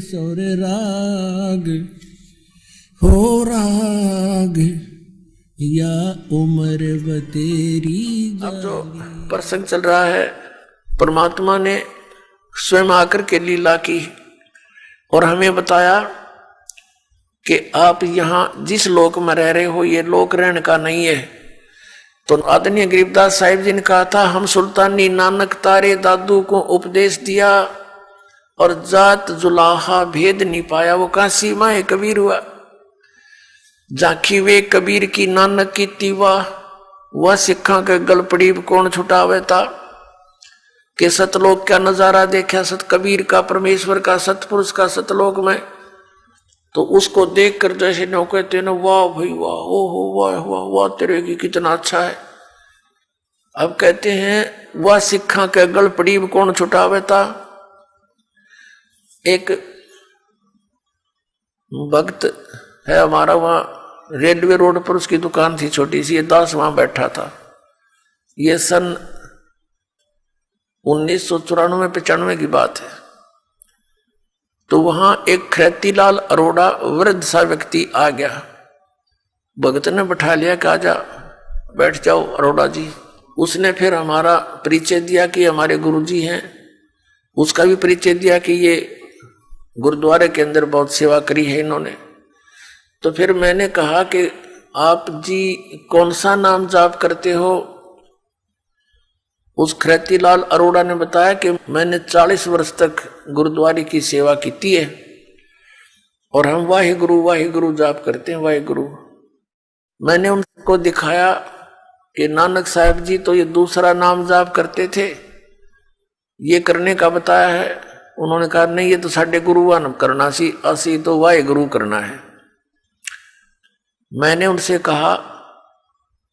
सोर राग हो राग या उम्र बतेरी। अब जो प्रसंग चल रहा है, परमात्मा ने स्वयं आकर के लीला की और हमें बताया कि आप यहाँ जिस लोक में रह रहे हो ये लोक रहने का नहीं है। तो आदरणीय गरीबदास साहिब जी ने कहा था, हम सुल्तानी नानक तारे दादू को उपदेश दिया और जात जुलाहा भेद नहीं पाया। वो कहाँ सीमा है कबीर हुआ, झांकी वे कबीर की नानक की तीवा, वह सिखा के गल पड़ी कौन छुटावे था। कि सतलोक का नजारा देखा, सत कबीर का, परमेश्वर का, सतपुरुष का सतलोक में, तो उसको देख कर जैसे नो कहते ना, वाह भाई वाह, ओ हो वाह वाह वाह तेरे की कितना अच्छा है। अब कहते हैं वह सिखा के गल पड़ी कौन छुटावे था। एक भक्त है हमारा, वहां रेलवे रोड पर उसकी दुकान थी छोटी सी, ये दास वहां बैठा था। ये सन 1994-95 की बात है। तो वहां एक खैतीलाल अरोड़ा वृद्ध सा व्यक्ति आ गया, भगत ने बैठा लिया, कहा जा बैठ जाओ अरोड़ा जी। उसने फिर हमारा परिचय दिया कि हमारे गुरुजी हैं, उसका भी परिचय दिया कि ये गुरुद्वारे के अंदर बहुत सेवा करी है इन्होंने। तो फिर मैंने कहा कि आप जी कौन सा नाम जाप करते हो। उस खैतीलाल अरोड़ा ने बताया कि मैंने 40 वर्ष तक गुरुद्वारे की सेवा की है और हम वाहिगुरु जाप करते हैं, वाहिगुरु। मैंने उनको दिखाया कि नानक साहब जी तो ये दूसरा नाम जाप करते थे, ये करने का बताया है। उन्होंने कहा नहीं, ये तो साढ़े गुरुवान करना सी, असी तो वाहिगुरु करना है। मैंने उनसे कहा,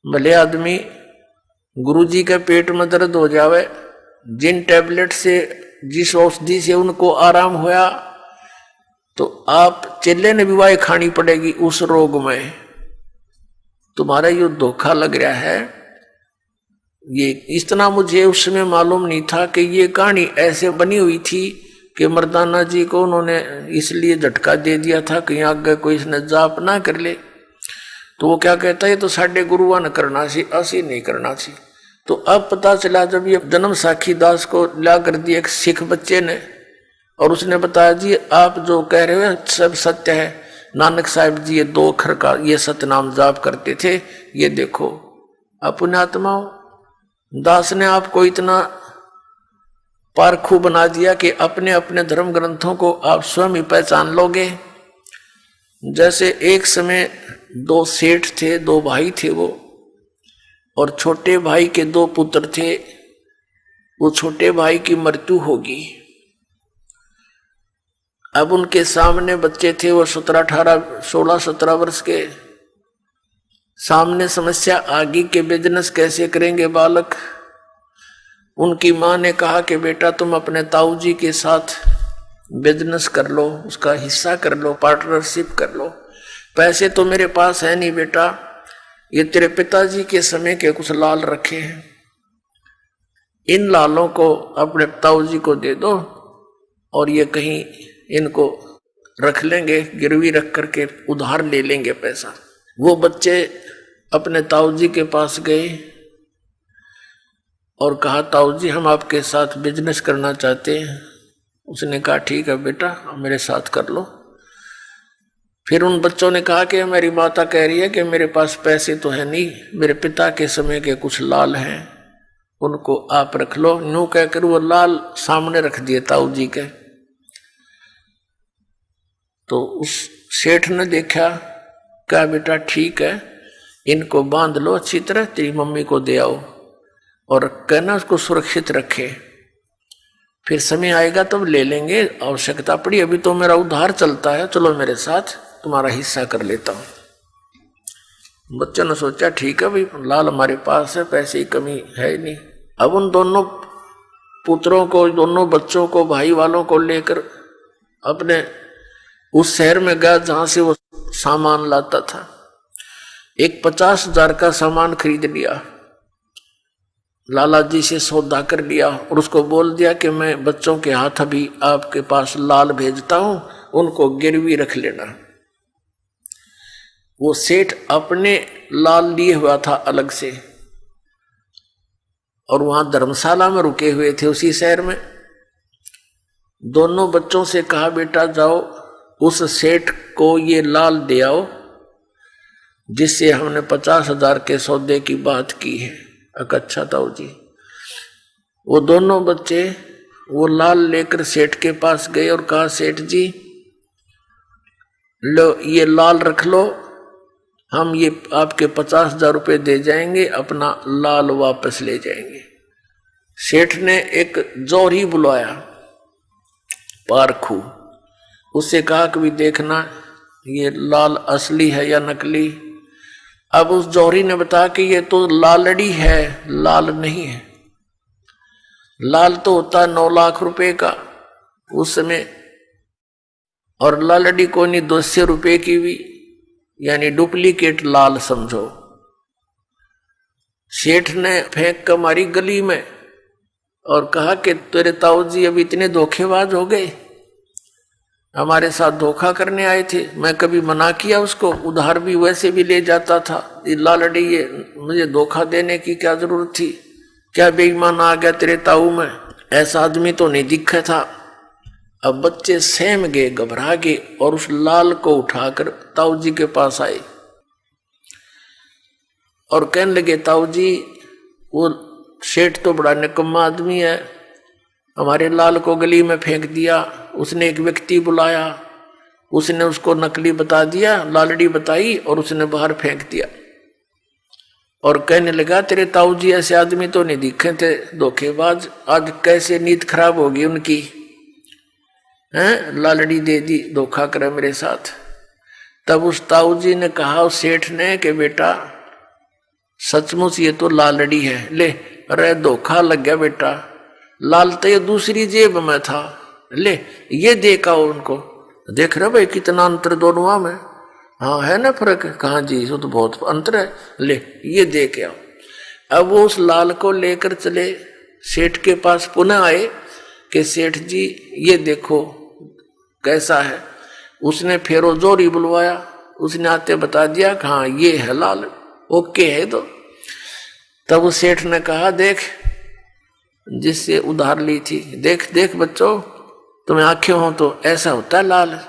भले आदमी गुरुजी के पेट में दर्द हो जावे, जिन टैबलेट से जिस औषधि से उनको आराम होया, तो आप चेले ने भी वाई खानी पड़ेगी उस रोग में। तुम्हारा ये धोखा लग रहा है। ये इतना मुझे उस समय मालूम नहीं था कि ये कहानी ऐसे बनी हुई थी कि मर्दाना जी को उन्होंने इसलिए झटका दे दिया था कि आगे कोई इसने जाप ना कर ले। तो वो क्या कहता है, तो साढ़े गुरुआ ने करना सी, असी नहीं करना सी। तो अब पता चला जब ये जन्म साखी दास को ला कर दिया एक सिख बच्चे ने, और उसने बताया जी आप जो कह रहे हो सब सत्य है, नानक साहब जी ये 2 अक्षर का ये सतनाम जाप करते थे, ये देखो। अपने आत्माओं, दास ने आपको इतना पारखू बना दिया कि अपने अपने धर्म ग्रंथों को आप स्वयं ही पहचान लोगे। जैसे एक समय 2 सेठ थे, 2 भाई थे वो, और छोटे भाई के 2 पुत्र थे। वो छोटे भाई की मृत्यु होगी। अब उनके सामने बच्चे थे, वो 16-17 वर्ष के। सामने समस्या आगे के बिजनेस कैसे करेंगे बालक। उनकी मां ने कहा कि बेटा तुम अपने ताऊ जी के साथ बिजनेस कर लो, उसका हिस्सा कर लो, पार्टनरशिप कर लो। पैसे तो मेरे पास है नहीं बेटा, ये तेरे पिताजी के समय के कुछ लाल रखे हैं, इन लालों को अपने ताऊ जी को दे दो और ये कहीं इनको रख लेंगे, गिरवी रख करके उधार ले लेंगे पैसा। वो बच्चे अपने ताऊ जी के पास गए और कहा ताऊ जी हम आपके साथ बिजनेस करना चाहते हैं। उसने कहा ठीक है बेटा मेरे साथ कर लो। फिर उन बच्चों ने कहा कि मेरी माता कह रही है कि मेरे पास पैसे तो है नहीं, मेरे पिता के समय के कुछ लाल हैं, उनको आप रख लो। यूं कहकर वो लाल सामने रख दिए ताऊ जी के। तो उस सेठ ने देखा, कहा बेटा ठीक है, इनको बांध लो अच्छी तरह, तेरी मम्मी को दे आओ और कहना उसको सुरक्षित रखे, फिर समय आएगा तब ले लेंगे, आवश्यकता पड़ी, अभी तो मेरा उधार चलता है, चलो मेरे साथ तुम्हारा हिस्सा कर लेता हूं। बच्चों ने सोचा ठीक है भाई लाल हमारे पास है, पैसे की कमी है ही नहीं। अब उन दोनों पुत्रों को, दोनों बच्चों को, भाई वालों को लेकर अपने उस शहर में गया जहां से वो सामान लाता था। एक 50,000 का सामान खरीद लिया, लाला जी से सौदा कर लिया और उसको बोल दिया कि मैं बच्चों के हाथ अभी आपके पास लाल भेजता हूं, उनको गिरवी रख लेना। वो सेठ अपने लाल लिए हुआ था अलग से, और वहां धर्मशाला में रुके हुए थे उसी शहर में। दोनों बच्चों से कहा, बेटा जाओ उस सेठ को ये लाल दे आओ जिससे हमने 50,000 के सौदे की बात की है। अच्छा ताऊ जी। वो दोनों बच्चे वो लाल लेकर सेठ के पास गए और कहा, सेठ जी लो ये लाल रख लो, हम ये आपके 50,000 रुपये दे जाएंगे, अपना लाल वापस ले जाएंगे। सेठ ने एक जौहरी बुलाया पारखू, उससे कहा कि भी देखना ये लाल असली है या नकली। अब उस जौहरी ने बताया कि ये तो लालड़ी है, लाल नहीं है। लाल तो होता है 9 लाख रुपए का उस समय, और लालड़ी को नहीं 200 रुपए की भी, यानी डुप्लीकेट लाल समझो। सेठ ने फेंक कर मारी गली में और कहा कि तेरे ताऊ जी अब इतने धोखेबाज हो गए, हमारे साथ धोखा करने आए थे। मैं कभी मना किया उसको, उधार भी वैसे भी ले जाता था, ये लालड़ी ये मुझे धोखा देने की क्या जरूरत थी, क्या बेईमान आ गया तेरे ताऊ में, ऐसा आदमी तो नहीं दिखा था। अब बच्चे सहम गए, घबरा गए और उस लाल को उठाकर ताऊ जी के पास आए और कहने लगे, ताऊ जी वो सेठ तो बड़ा निकम्मा आदमी है, हमारे लाल को गली में फेंक दिया। उसने एक व्यक्ति बुलाया, उसने उसको नकली बता दिया, लालड़ी बताई और उसने बाहर फेंक दिया। और कहने लगा, तेरे ताऊ जी ऐसे आदमी तो नहीं दिखे थे, धोखेबाज, आज कैसे नीयत खराब होगी उनकी, हैं लालड़ी दे दी, धोखा करे मेरे साथ। तब उस ताऊ जी ने कहा उस सेठ ने कि बेटा सचमुच ये तो लालड़ी है, ले अरे धोखा लग गया बेटा, लाल तो ये दूसरी जेब में था, ले ये देखा उनको। देख रहे भाई कितना अंतर दोनों में, हाँ है ना फर्क, कहाँ जी इसको तो बहुत अंतर है, ले ये देख आओ। अब वो उस लाल को लेकर चले सेठ के पास, पुनः आए कि सेठ जी ये देखो कैसा है। उसने फिर वो जोरी बुलवाया, उसने आते बता दिया कि हाँ ये है लाल, ओके है। तो तब उस सेठ ने कहा, देख जिससे उधार ली थी, देख देख बच्चों तुम्हें आंखें हो तो ऐसा होता है लाल।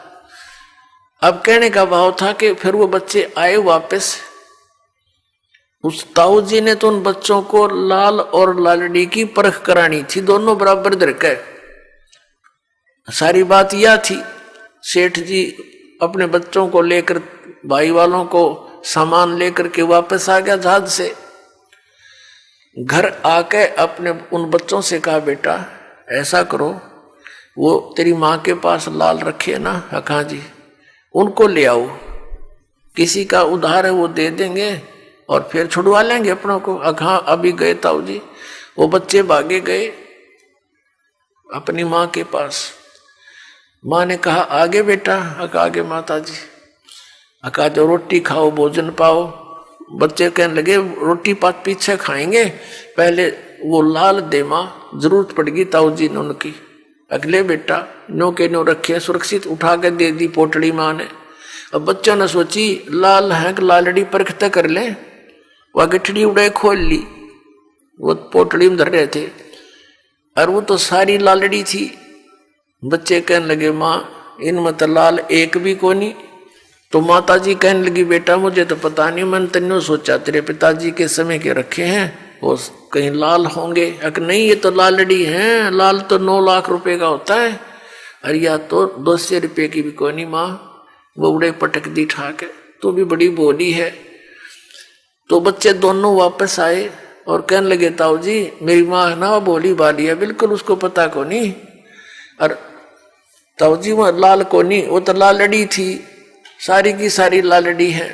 अब कहने का भाव था कि फिर वो बच्चे आए वापस, उस ताऊ जी ने तो उन बच्चों को लाल और लालड़ी की परख करानी थी, दोनों बराबर धरके। सारी बात यह थी, सेठ जी अपने बच्चों को लेकर, भाई वालों को सामान लेकर के वापस आ गया जहाज से। घर आके अपने उन बच्चों से कहा, बेटा ऐसा करो, वो तेरी माँ के पास लाल रखे ना अखा जी, उनको ले आओ, किसी का उधार है वो दे देंगे और फिर छुड़वा लेंगे अपनों को। अखा अभी गए ताऊ जी, वो बच्चे भागे गए अपनी माँ के पास। माँ ने कहा, आगे बेटा, अका आगे माता जी, अका जो रोटी खाओ भोजन पाओ। बच्चे कहने लगे, रोटी पात पीछे खाएंगे, पहले वो लाल दे माँ, जरूरत पड़ेगी ताऊ जी ने उनकी। अगले बेटा नो के नो रखे, सुरक्षित उठा के दे दी पोटड़ी माँ ने। अब बच्चों ने सोची लाल है कि लालड़ी परखते कर ले, वह गठड़ी उड़े खोल ली, वो पोटड़ी में धर रहे थे और वो तो सारी लालड़ी थी। बच्चे कहने लगे, माँ इनमें तो लाल एक भी कोनी। तो माता जी कहने लगी, बेटा मुझे तो पता नहीं, मैंने तन्नो सोचा तेरे पिताजी के समय के रखे हैं, वो कहीं लाल होंगे। अगर नहीं ये तो लालड़ी है, लाल तो 9 लाख रुपए का होता है, और या तो 200 रुपये की भी कोई नहीं। माँ वो उड़े पटक दी ठाके, तो भी बड़ी बोली है। तो बच्चे दोनों वापस आए और कहने लगे, ताऊ जी मेरी माँ ना बोली बाली है, बिल्कुल उसको पता को नहीं। और ताऊ जी वो लाल को नहीं, वो तो लालड़ी थी, सारी की सारी लालड़ी है,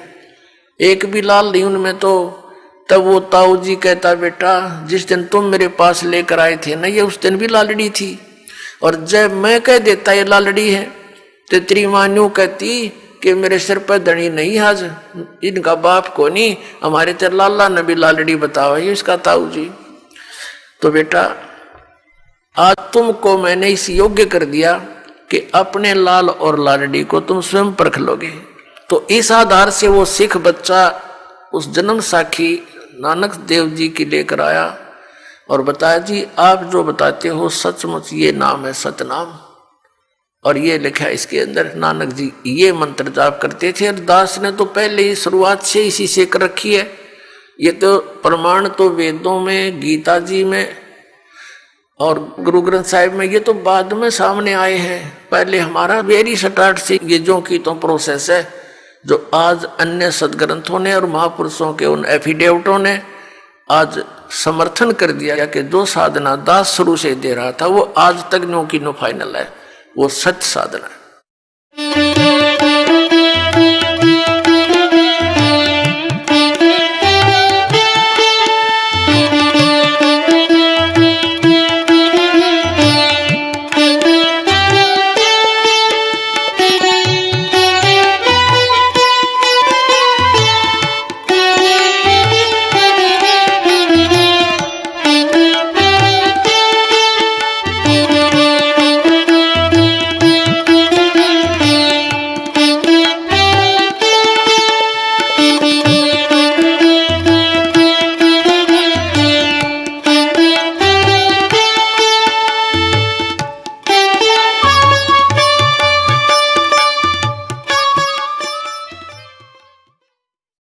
एक भी लाल नहीं उनमें तो। तब वो ताऊ जी कहता, बेटा जिस दिन तुम मेरे पास लेकर आए थे ना, ये उस दिन भी लालड़ी थी, और जब मैं कह देता ये लालड़ी है तो तेरी माँ यूं कहती कि मेरे सिर पर धनी नहीं, आज इनका बाप को नहीं, हमारे तेरे लाला ने भी लालड़ी बताओ ये इसका ताऊ जी। तो बेटा आज तुमको मैंने इस योग्य कर दिया कि अपने लाल और लाडली को तुम स्वयं परख लोगे। तो इस आधार से वो सिख बच्चा उस जन्म साखी नानक देव जी की लेकर आया और बताया, जी आप जो बताते हो सचमुच ये नाम है सतनाम। और ये लिखा इसके अंदर, नानक जी ये मंत्र जाप करते थे। और दास ने तो पहले ही शुरुआत से इसी से कर रखी है। ये तो प्रमाण तो वेदों में, गीता जी में और गुरु ग्रंथ साहिब में, ये तो बाद में सामने आए हैं। पहले हमारा वेरी स्टार्ट से ये जो की तो प्रोसेस है, जो आज अन्य सदग्रंथों ने और महापुरुषों के उन एफिडेविटों ने आज समर्थन कर दिया कि जो साधना दास शुरू से दे रहा था वो आज तक नो की नो फाइनल है, वो सत्य साधना है।